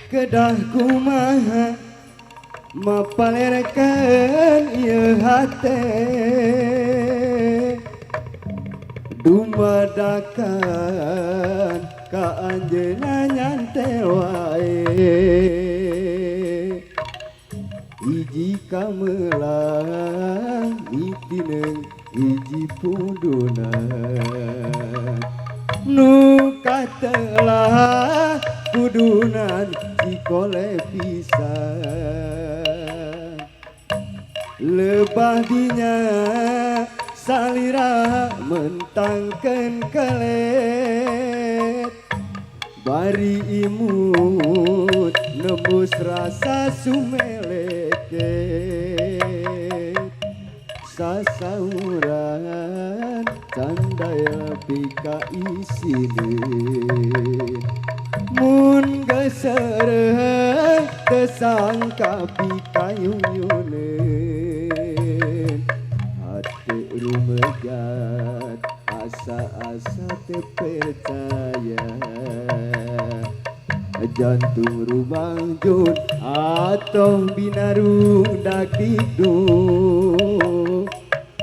kedah kumaha mapalerkan ieu hate dumadakan ka anjeunna nyantel wae hiji kamelang mitineung hiji puduna nu katelah kudunan cikole pisan lebah dinya salira mentangkeun kelet bari imut nembus rasa sumeleket sasauran candaya pika isineun mun geus tesangka pikayunyuneun hate rumegat asa-asa teu percaya jantung rumangjun atoh binarungdak dikduk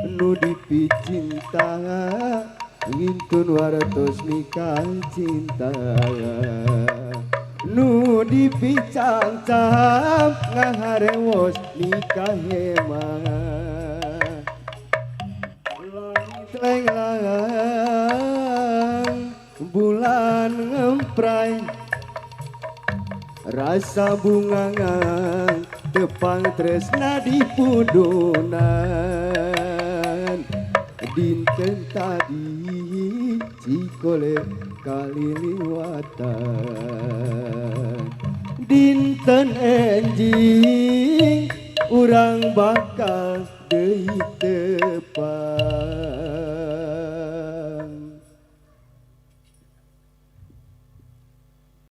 nu dipicinta ngintun waratos nikah cinta nu dipicangcam ngaharewos nikah hemat langit lenglang bulan ngemprai rasa bungangan tepang tresna di pudunan dinten tadi cikole kaliliwatan dinten enjing urang bakal deui tepan